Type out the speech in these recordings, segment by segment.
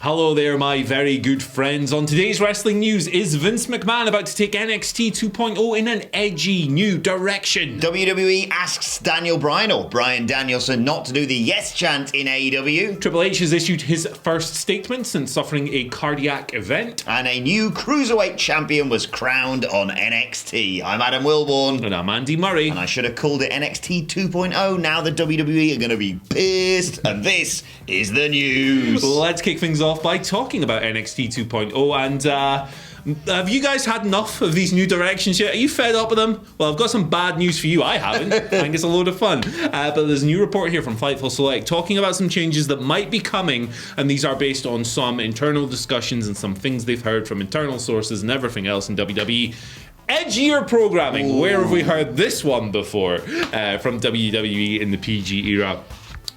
Hello there, my very good friends. On today's wrestling news, is Vince McMahon about to take NXT 2.0 in an edgy new direction? WWE asks Daniel Bryan or Bryan Danielson not to do the yes chant in AEW. Triple H has issued his first statement since suffering a cardiac event. And a new Cruiserweight champion was crowned on NXT. I'm Adam Wilborn. And I'm Andy Murray. And I should have called it NXT 2.0. Now the WWE are going to be pissed. And this is the news. Let's kick things off by talking about NXT 2.0 and have you guys had enough of these new directions yet? Are you fed up with them? Well, I've got some bad news for you. I haven't. I think it's a load of fun. But there's a new report here from Fightful Select talking about some changes that might be coming, and these are based on some internal discussions and some things they've heard from internal sources and everything else in WWE. Edgier programming. Ooh. Where have we heard this one before from WWE in the PG era?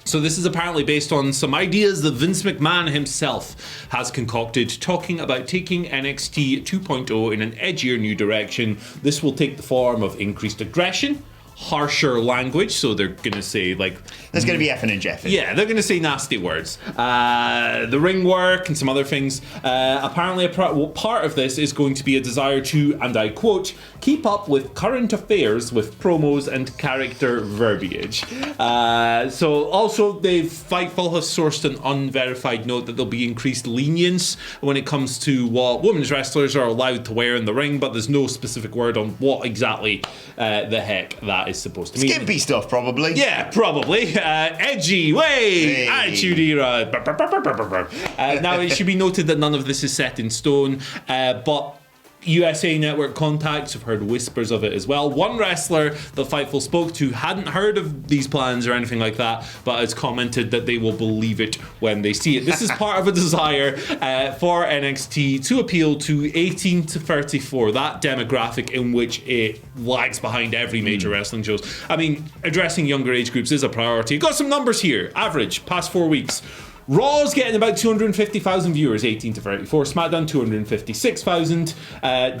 So this is apparently based on some ideas that Vince McMahon himself has concocted, talking about taking NXT 2.0 in an edgier new direction. This will take the form of increased aggression, harsher language, so they're going to say like... There's going to be effing and jeffing. Yeah, they're going to say nasty words. The ring work and some other things. Apparently part of this is going to be a desire to, and I quote, keep up with current affairs with promos and character verbiage. So also, Fightful has sourced an unverified note that there'll be increased lenience when it comes to what women's wrestlers are allowed to wear in the ring, but there's no specific word on what exactly the heck that is supposed to mean. Skimpy stuff, probably. Yeah, probably. Edgy, way, Attitude Era. Now, it should be noted that none of this is set in stone, but USA Network contacts have heard whispers of it as well. One wrestler that Fightful spoke to hadn't heard of these plans or anything like that, but has commented that they will believe it when they see it. This is part of a desire for NXT to appeal to 18 to 34, that demographic in which it lags behind every major wrestling shows. I mean, addressing younger age groups is a priority. Got some numbers here. Average, past 4 weeks. Raw's getting about 250,000 viewers, 18 to 34. SmackDown, 256,000.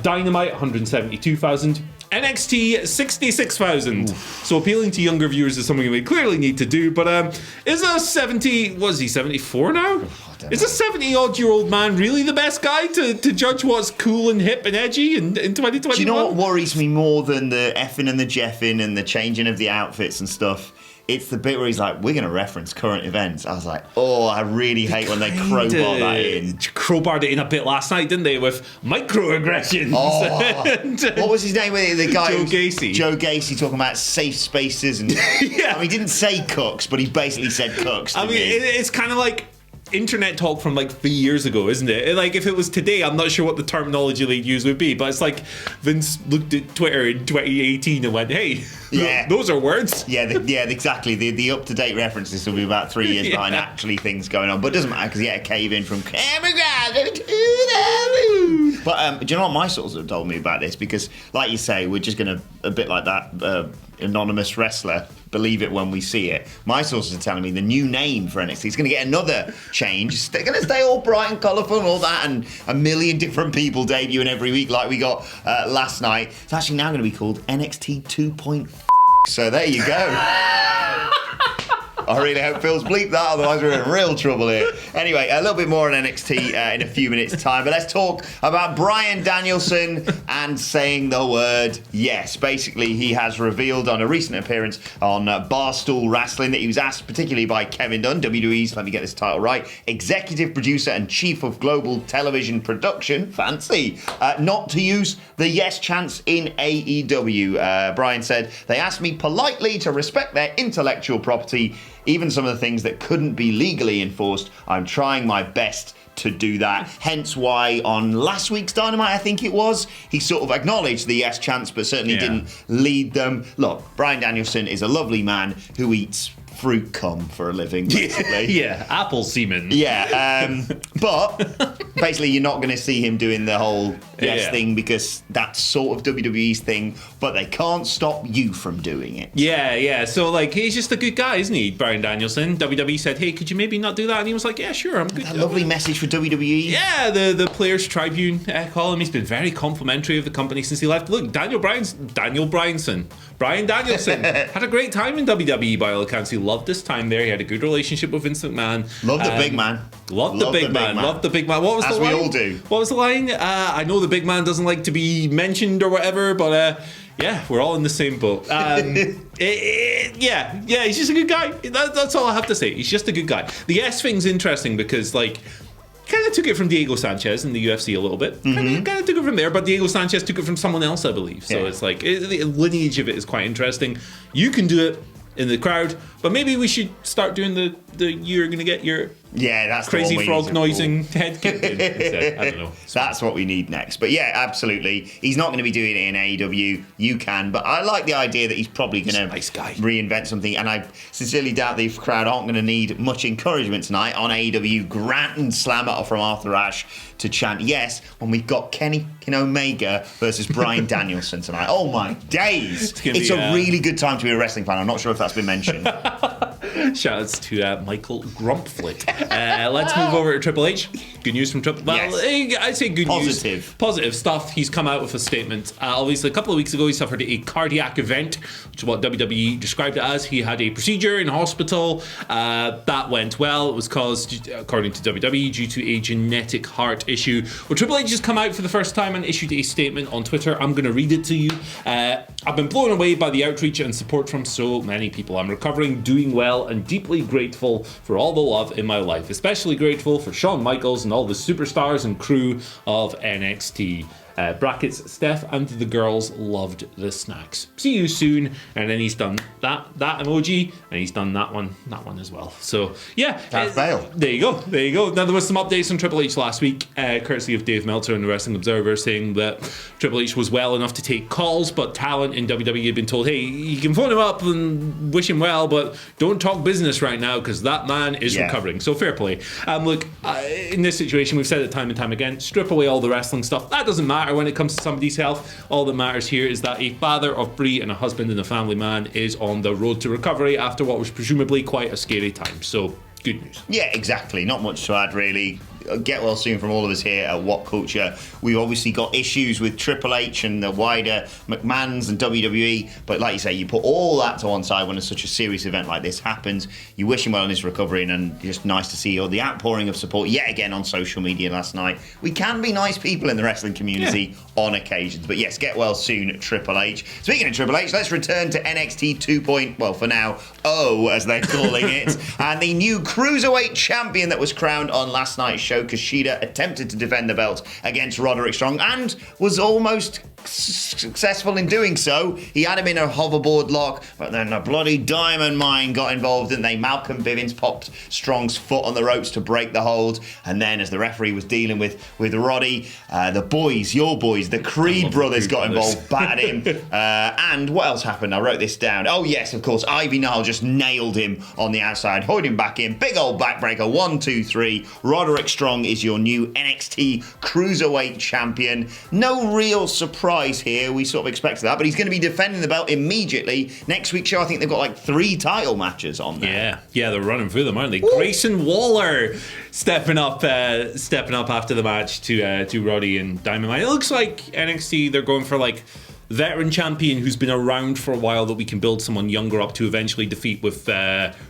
Dynamite, 172,000. NXT, 66,000. So appealing to younger viewers is something we clearly need to do. But is a 74 now? Is a 70-odd-year-old man really the best guy to judge what's cool and hip and edgy in 2021? Do you know what worries me more than the effing and the jeffing and the changing of the outfits and stuff? It's the bit where he's like, we're going to reference current events. I was like, oh, I really hate when they crowbar that in. Crowbarred it in a bit last night, didn't they, with microaggressions. Oh. What was his name? The guy Joe Gacy. Joe Gacy talking about safe spaces. And yeah. I mean, he didn't say cooks, but he basically said cooks. I mean, it's kind of like internet talk from like 3 years ago, isn't it? Like, if it was today, I'm not sure what the terminology they'd use would be, but it's like Vince looked at Twitter in 2018 and went, hey, yeah, those are words. Yeah, exactly. The up-to-date references will be about 3 years behind actually things going on, but it doesn't matter because he had a cave in from camera to the moon. But do you know what my sources have told me about this? Because, like you say, we're just going to, a bit like that anonymous wrestler, believe it when we see it. My sources are telling me the new name for NXT is going to get another change. They're going to stay all bright and colourful and all that, and a million different people debuting every week like we got last night. It's actually now going to be called NXT 2.0. So there you go. I really hope Phil's bleeped that, otherwise we're in real trouble here. Anyway, a little bit more on NXT in a few minutes' time, but let's talk about Bryan Danielson and saying the word yes. Basically, he has revealed on a recent appearance on Barstool Wrestling that he was asked, particularly by Kevin Dunn, WWE's, let me get this title right, Executive Producer and Chief of Global Television Production, fancy, not to use the yes chants in AEW. Bryan said, they asked me politely to respect their intellectual property, even some of the things that couldn't be legally enforced. I'm trying my best to do that. Hence why on last week's Dynamite, I think it was, he sort of acknowledged the yes chants, but certainly didn't lead them. Look, Bryan Danielson is a lovely man who eats fruit cum for a living, basically. Yeah, apple semen. Yeah, but basically you're not going to see him doing the whole yes thing because that's sort of WWE's thing, but they can't stop you from doing it. Yeah, so like he's just a good guy, isn't he, Bryan Danielson? WWE said, hey, could you maybe not do that? And he was like, yeah, sure, I'm good. That lovely message for WWE. Yeah, the Players Tribune column. He's been very complimentary of the company since he left. Look, Bryan Danielson had a great time in WWE by all accounts. He loved his time there. He had a good relationship with Vince McMahon. Loved the big man. Loved the big man. Loved the big man. What was As the line? we all do. What was the line? I know the big man doesn't like to be mentioned or whatever, but yeah, we're all in the same boat. Yeah, he's just a good guy. That's all I have to say. He's just a good guy. The S thing's interesting because, like, kind of took it from Diego Sanchez in the UFC a little bit. Kind of took it from there, but Diego Sanchez took it from someone else, I believe. So it's like, the lineage of it is quite interesting. You can do it in the crowd, but maybe we should start doing the you're going to get your that's crazy frog noising head kicked in instead. I don't know. That's what we need next. But yeah, absolutely. He's not going to be doing it in AEW. You can. But I like the idea that he's probably going to reinvent something. And I sincerely doubt the crowd aren't going to need much encouragement tonight on AEW. Grand slammer from Arthur Ashe to chant yes when we've got Kenny Omega versus Bryan Danielson tonight. Oh my days. It's a really good time to be a wrestling fan. I'm not sure if that's been mentioned. Shoutouts to Michael Grumpflit. Let's move over to Triple H. Good news from Triple H. Well, I'd say good news. Positive stuff. He's come out with a statement. Obviously, a couple of weeks ago, he suffered a cardiac event, which is what WWE described it as. He had a procedure in hospital. That went well. It was caused, according to WWE, due to a genetic heart issue. Well, Triple H has come out for the first time and issued a statement on Twitter. I'm going to read it to you. I've been blown away by the outreach and support from so many people. I'm recovering, doing well, and deeply grateful for all the love in my life. Especially grateful for Shawn Michaels and all the superstars and crew of NXT. Brackets, Steph and the girls loved the snacks. See you soon. And then he's done that emoji, and he's done that one as well. So yeah, there you go. Now there was some updates on Triple H last week, courtesy of Dave Meltzer and the Wrestling Observer, saying that Triple H was well enough to take calls, but talent in WWE had been told, hey, you can phone him up and wish him well, but don't talk business right now because that man is recovering. So fair play. Look, in this situation, we've said it time and time again, strip away all the wrestling stuff. That doesn't matter when it comes to somebody's health. All that matters here is that a father of Brie and a husband and a family man is on the road to recovery after what was presumably quite a scary time. So good news. Yeah, exactly. Not much to add, really. Get well soon from all of us here at WhatCulture. We've obviously got issues with Triple H and the wider McMahon's and WWE, but like you say, you put all that to one side when such a serious event like this happens. You wish him well in his recovery, and just nice to see all the outpouring of support yet again on social media last night. We can be nice people in the wrestling community on occasions, but yes, get well soon, Triple H. Speaking of Triple H, let's return to NXT 2.0, well, for now, as they're calling it, and the new Cruiserweight champion that was crowned on last night's show. Kushida attempted to defend the belt against Roderick Strong and was almost successful in doing so. He had him in a hoverboard lock, but then a bloody diamond mine got involved, and Malcolm Bivens popped Strong's foot on the ropes to break the hold. And then, as the referee was dealing with Roddy, your boys, the Creed brothers got involved, battered him. And what else happened? I wrote this down. Oh yes, of course, Ivy Nile just nailed him on the outside, holding him back in. Big old backbreaker. 1, 2, 3. Roderick Strong is your new NXT Cruiserweight champion. No real surprise here. We sort of expected that, but he's going to be defending the belt immediately. Next week's show, I think they've got like 3 title matches on there. Yeah, they're running through them, aren't they? Ooh. Grayson Waller stepping up after the match to Roddy and Diamond Mine. It looks like NXT, they're going for like veteran champion who's been around for a while that we can build someone younger up to eventually defeat with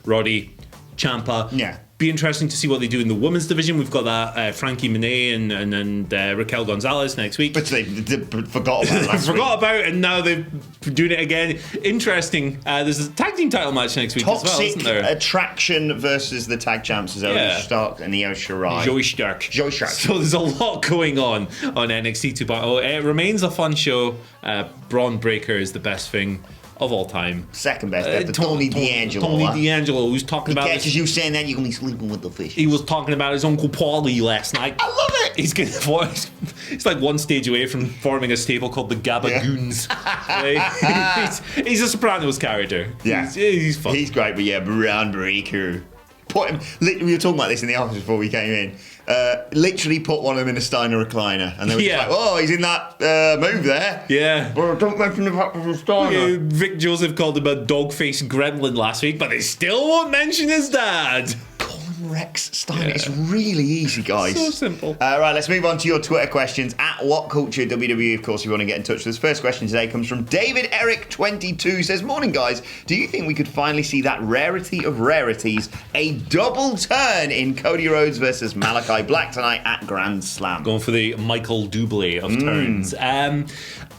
Roddy, Ciampa. Yeah. Be interesting to see what they do in the women's division. We've got that Frankie Monet and Raquel Gonzalez next week. But they forgot about last forgot about, and now they're doing it again. Interesting. There's a tag team title match next week as well, isn't there? Attraction versus the tag champs, Zoe Stark and Io Shirai. Joey Stark. So there's a lot going on NXT 2.0. It remains a fun show. Braun Breaker is the best thing of all time. Second best, Tony D'Angelo. Tony D'Angelo, who's talking about catches you saying that, you're going to be sleeping with the fish. He was talking about his Uncle Paulie last night. I love it. He's like one stage away from forming a stable called the Gabagoons. Yeah. he's a Sopranos character. Yeah. He's fun. He's great, but Braun Breaker. Put him. We were talking about this in the office before we came in. Literally put one of them in a Steiner recliner, and they were just like, "Oh, he's in that move there." Yeah, but don't mention the fact of the Steiner. Yeah, Vic Joseph called him a dog-faced gremlin last week, but they still won't mention his dad. Call him Rex Steiner. It's really easy, guys. So simple. Right, let's move on to your Twitter questions at WhatCulture WWE. Of course, if you want to get in touch with us. First question today comes from David Eric 22. Says, morning, guys. Do you think we could finally see that rarity of rarities, a double turn in Cody Rhodes versus Malachi Black tonight at Grand Slam? Going for the Michael Bublé of turns.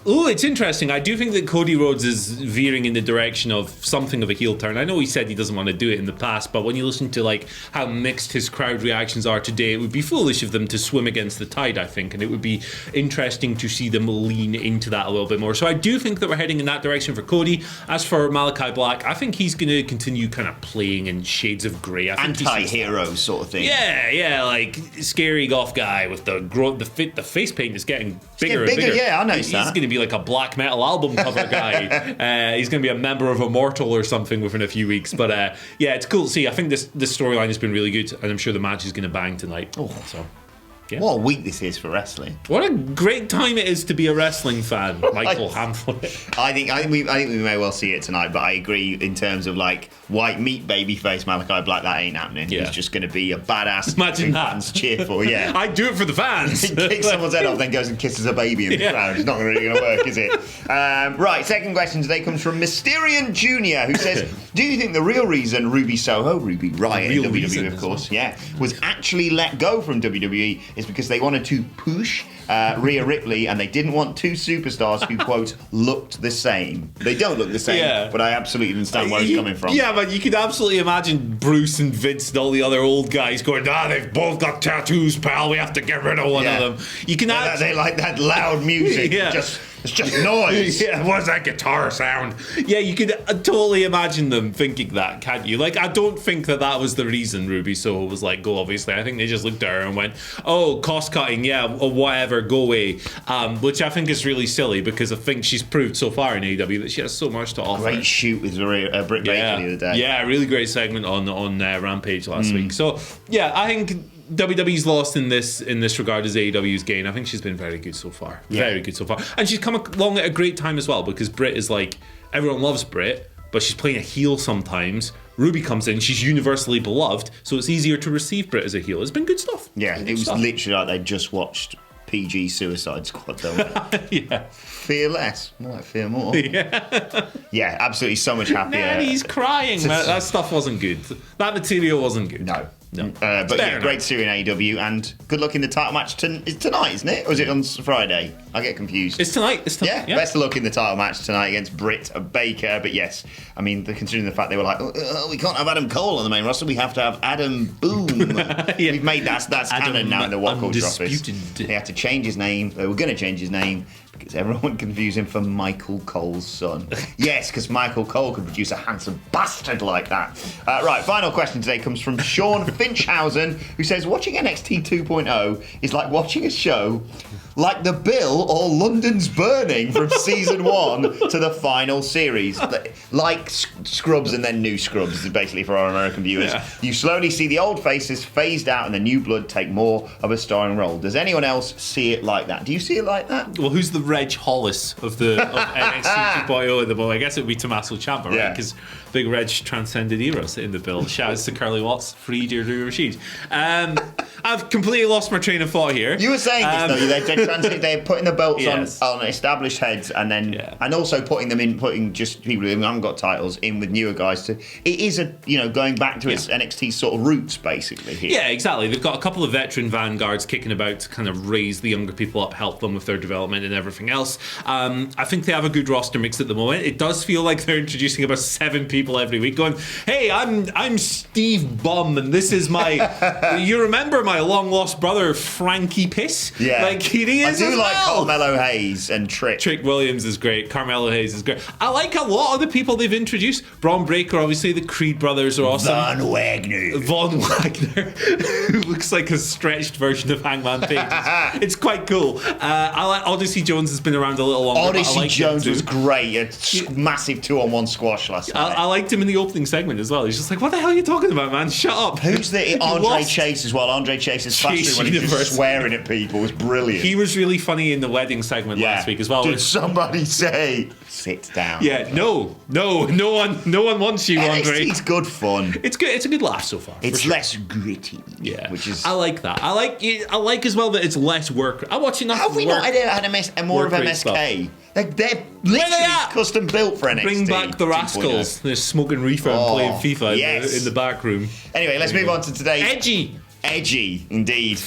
It's interesting. I do think that Cody Rhodes is veering in the direction of something of a heel turn. I know he said he doesn't want to do it in the past, but when you listen to like how mixed his crowd reactions are today, it would be foolish of them to swim against the tide, I think, and it would be interesting to see them lean into that a little bit more. So I do think that we're heading in that direction for Cody. As for Malachi Black, I think he's going to continue kind of playing in shades of grey. Anti-hero sort of thing. Yeah, like scary goth guy with the face paint is getting bigger and bigger. Yeah, I noticed that. He's going to be like a black metal album cover guy. He's going to be a member of Immortal or something within a few weeks. But yeah, it's cool to see. I think this storyline has been really good, and I'm sure the match is going to bang tonight. So. Yeah. What a week this is for wrestling. What a great time it is to be a wrestling fan, Michael Hamflett. I think we may well see it tonight, but I agree in terms of like white meat babyface Malachi Black, that ain't happening. Yeah. He's just going to be a badass. Imagine that. Fans cheer for, yeah. I'd do it for the fans. He kicks someone's head off, then goes and kisses a baby in the crowd. It's not really going to work, is it? Right, second question today comes from Mysterian Jr., who says, do you think the real reason Ruby Riott in WWE, of course, was actually let go from WWE is because they wanted to push Rhea Ripley and they didn't want two superstars who, quote, looked the same. They don't look the same, but I absolutely understand where he's coming from. Yeah, but you could absolutely imagine Bruce and Vince and all the other old guys going, they've both got tattoos, pal, we have to get rid of one of them. You can they like that loud music. It's just noise. What's that guitar sound? Yeah, you could totally imagine them thinking that, can't you? Like, I don't think that was the reason Ruby Soho was let go, obviously. I think they just looked at her and went, oh, cost cutting, or whatever, go away. Which I think is really silly because I think she's proved so far in AEW that she has so much to offer. Great shoot with Britt Baker the other day. Yeah, really great segment on Rampage last week. So, yeah, I think WWE's lost in this regard as AEW's gain. I think she's been very good so far. Very good so far. And she's come along at a great time as well because Britt is like, everyone loves Britt, but she's playing a heel sometimes. Ruby comes in, she's universally beloved, so it's easier to receive Britt as a heel. It's been good stuff. Yeah, it was literally like they just watched PG Suicide Squad, though. Fear less, more like fear more. Yeah, absolutely so much happier. Man, he's crying. That stuff wasn't good. That material wasn't good. No. But yeah, great to see you in AEW, and good luck in the title match tonight, isn't it? Or is it on Friday? I get confused. It's tonight. Yeah, best of luck in the title match tonight against Britt Baker. But yes, I mean, considering the fact they were like, we can't have Adam Cole on the main roster, we have to have Adam Boom. We've made that's canon now in the WhatCulture office. They had to change his name. They were going to change his name because everyone confused him for Michael Cole's son. Yes, because Michael Cole could produce a handsome bastard like that. Right, final question today comes from Sean Finchhausen, who says, watching NXT 2.0 is like watching a show like The Bill or London's Burning from season 1 to the final series. Like Scrubs and then new Scrubs, basically, for our American viewers. You slowly see the old faces phased out and the new blood take more of a starring role. Does anyone else see it like that? Do you see it like that? Well, who's the Reg Hollis of NXT 2.0 at the moment? I guess it would be Tommaso Ciampa, right? Because Big Reg transcended eras in the Bill. Shouts to Curly Watts, free Deirdre Rashid. I've completely lost my train of thought here. You were saying this, though. They're putting the belts on established heads and then and also putting just people who haven't got titles in with newer guys. It is going back to its NXT sort of roots, basically, here. Yeah, exactly. They've got a couple of veteran vanguards kicking about to kind of raise the younger people up, help them with their development and everything else. I think they have a good roster mix at the moment. It does feel like they're introducing about 7 people every week going, hey, I'm Steve Bum and this is my you remember my long lost brother Frankie Piss? Yeah. Like he is. I do like Carmelo Hayes and Trick. Trick Williams is great. Carmelo Hayes is great. I like a lot of the people they've introduced. Braun Breaker, obviously, the Creed brothers are awesome. Von Wagner, who looks like a stretched version of Hangman Page. It's quite cool. I like Odyssey Jones has been around a little longer. Odyssey Jones was great. A massive 2-on-1 squash last night. I liked him in the opening segment as well. He's just like, what the hell are you talking about, man? Shut up. Who's the Andre Chase as well? Andre Chase's flash when he was just swearing at people was brilliant. was really funny in the wedding segment last week as well. Did somebody say, sit down? Yeah, no one wants you, Andre. It's good fun. It's good. It's a good laugh so far. It's less gritty. Yeah, which is. I like that. I like as well that it's less work. I watch enough. Have we not had more of MSK? They're literally custom built for NXT. Bring back the Rascals. They're smoking reefer and playing FIFA in the back room. Anyway, let's move on to today's. Edgy, indeed.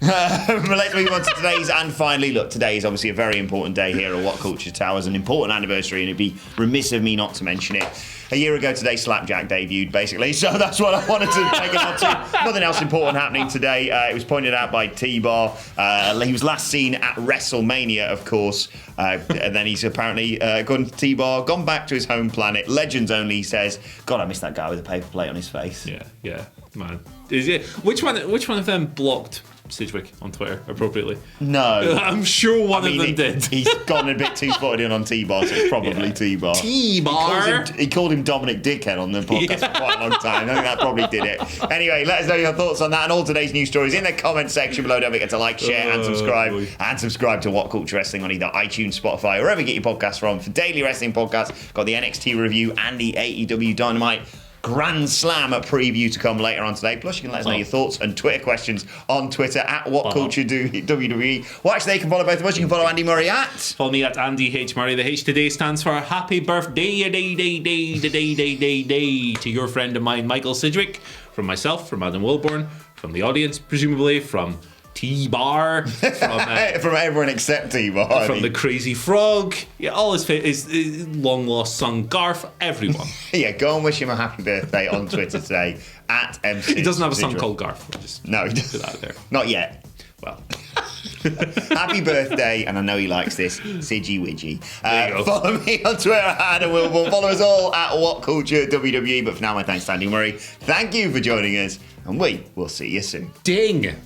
Let's move on to today's, and finally, look, today is obviously a very important day here at WhatCulture Towers, an important anniversary, and it'd be remiss of me not to mention it. A year ago today, Slapjack debuted, basically, so that's what I wanted to take it on to. Nothing else important happening today. It was pointed out by T-Bar. He was last seen at WrestleMania, of course, and then he's apparently gone to T-Bar, gone back to his home planet. Legends only, he says. God, I miss that guy with a paper plate on his face. Yeah, man. Is it? Which one of them blocked Sidgwick on Twitter appropriately? No. I'm sure one of them did. He's gone a bit too spotted in on T-Bar, so it's probably T-Bar. T-Bar? He called him Dominic Dickhead on the podcast for quite a long time. I think that probably did it. Anyway, let us know your thoughts on that and all today's news stories in the comments section below. Don't forget to like, share, and subscribe. And subscribe to What Culture Wrestling on either iTunes, Spotify, or wherever you get your podcasts from. For daily wrestling podcasts, got the NXT review and the AEW Dynamite Grand Slam preview to come later on today. Plus, you can let us know your thoughts and Twitter questions on Twitter at WhatCultureWWE. Well, actually, they can follow both of us. You can follow Andy Murray at... Follow me at Andy H. Murray. The H today stands for Happy Birthday to your friend of mine, Michael Sidgwick. From myself, from Adam Wilborn, from the audience, presumably, from T-Bar, from everyone except T-Bar, from the Crazy Frog, all his long lost son Garth, everyone. Go and wish him a happy birthday on Twitter today at MC. He doesn't have a son called Garth. No, he doesn't. Put that out there. Not yet. Well. Happy birthday, and I know he likes this, Sidgy Widgy. Follow me on Twitter at Adam Wilborn. Follow us all at WhatCultureWWE. But for now, my thanks to Andy Murray. Thank you for joining us, and we will see you soon. Ding!